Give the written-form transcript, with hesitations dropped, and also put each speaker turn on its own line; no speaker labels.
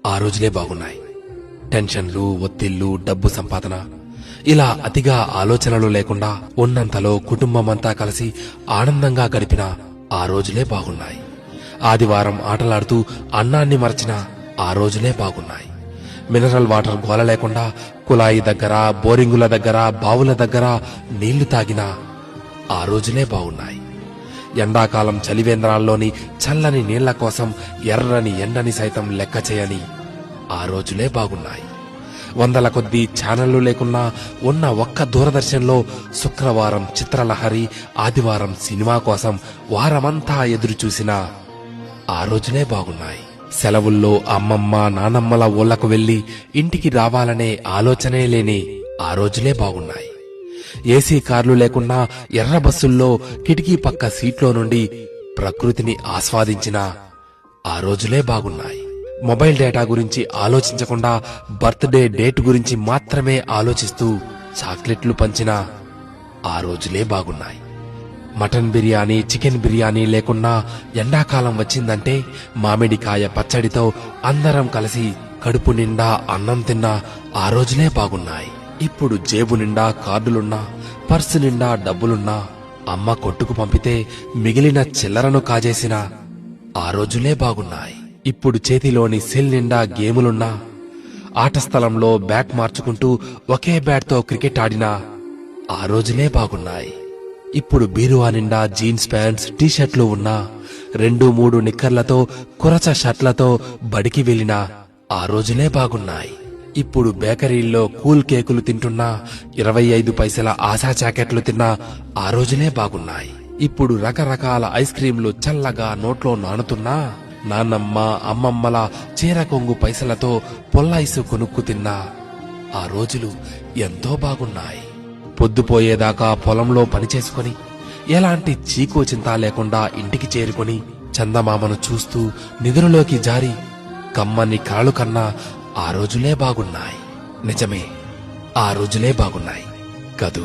ఆ రోజులే బాగున్నాయి. టెన్షన్లు, ఒత్తిళ్లు, డబ్బు సంపాదన ఇలా అతిగా ఆలోచనలు లేకుండా ఉన్నంతలో కుటుంబమంతా కలిసి ఆనందంగా గడిపిన ఆ రోజులే బాగున్నాయి. ఆదివారం ఆటలాడుతూ అన్నాన్ని మరచిన ఆ రోజులే బాగున్నాయి. మినరల్ వాటర్ గోల లేకుండా కుళాయి దగ్గర, బోరింగుల దగ్గర, బావుల దగ్గర నీళ్లు తాగిన ఆ రోజులే బాగున్నాయి. ఎండాకాలం చలివేంద్రాల్లోని చల్లని నీళ్ల కోసం ఎర్రని ఎండని సైతం లెక్క చేయని ఆ రోజులే బాగున్నాయి. వందల కొద్దీ ఛానళ్లు లేకున్నా ఉన్న ఒక్క దూరదర్శన్లో శుక్రవారం చిత్రలహరి, ఆదివారం సినిమా కోసం వారమంతా ఎదురుచూసిన ఆ రోజులే బాగున్నాయి. సెలవుల్లో అమ్మమ్మ, నానమ్మల ఊళ్లకు వెళ్లి ఇంటికి రావాలనే ఆలోచనే లేని ఆ రోజులే బాగున్నాయి. ఏసీ కార్లు లేకున్నా ఎర్ర బస్సుల్లో కిటికీ పక్క సీట్లో నుండి ప్రకృతిని ఆస్వాదించిన ఆ రోజులే బాగున్నాయి. మొబైల్ డేటా గురించి ఆలోచించకుండా బర్త్డే డేట్ గురించి మాత్రమే ఆలోచిస్తూ చాక్లెట్లు పంచిన ఆ రోజులే బాగున్నాయి. మటన్ బిర్యానీ, చికెన్ బిర్యానీ లేకున్నా ఎండాకాలం వచ్చిందంటే మామిడికాయ పచ్చడితో అందరం కలిసి కడుపు నిండా అన్నం తిన్న ఆ రోజులే బాగున్నాయి. ఇప్పుడు జేబు నిండా కార్డులున్నా, పర్సు నిండా డబ్బులున్నా అమ్మ కొట్టుకు పంపితే మిగిలిన చిల్లరను కాజేసిన ఆ రోజులే బాగున్నాయి. ఇప్పుడు చేతిలోని సెల్ నిండా గేములున్నా, ఆట స్థలంలో బ్యాట్ మార్చుకుంటూ ఒకే బ్యాట్తో క్రికెట్ ఆడినా ఆ రోజులే బాగున్నాయి. ఇప్పుడు బీరువా నిండా జీన్స్ ప్యాంట్స్, టీషర్ట్లు ఉన్నా 2-3 నిక్కర్లతో, కురచ షర్ట్లతో బడికి వెళ్లిన ఆ రోజులే బాగున్నాయి. ఇప్పుడు బేకరీల్లో కూల్ కేకులు తింటున్నా, 25 పైసల ఆశా జాకెట్లు తిన్నా ఆ రోజులే బాగున్నాయి. ఇప్పుడు రకరకాల ఐస్ క్రీంలు చల్లగా నోట్లో నానుతున్నా, నాన్నమ్మ, అమ్మమ్మల చీర కొంగు పైసలతో పొల్లైసు కొనుక్కు తిన్నా ఆ రోజులు ఎంతో బాగున్నాయి. పొద్దుపోయేదాకా పొలంలో పనిచేసుకుని ఎలాంటి చీకో చింత లేకుండా ఇంటికి చేరుకుని చందమామను చూస్తూ నిద్రలోకి జారి కమ్మని కలలు కన్నా ఆ రోజులే బాగున్నాయి. నిజమే, ఆ రోజులే బాగున్నాయి కదూ.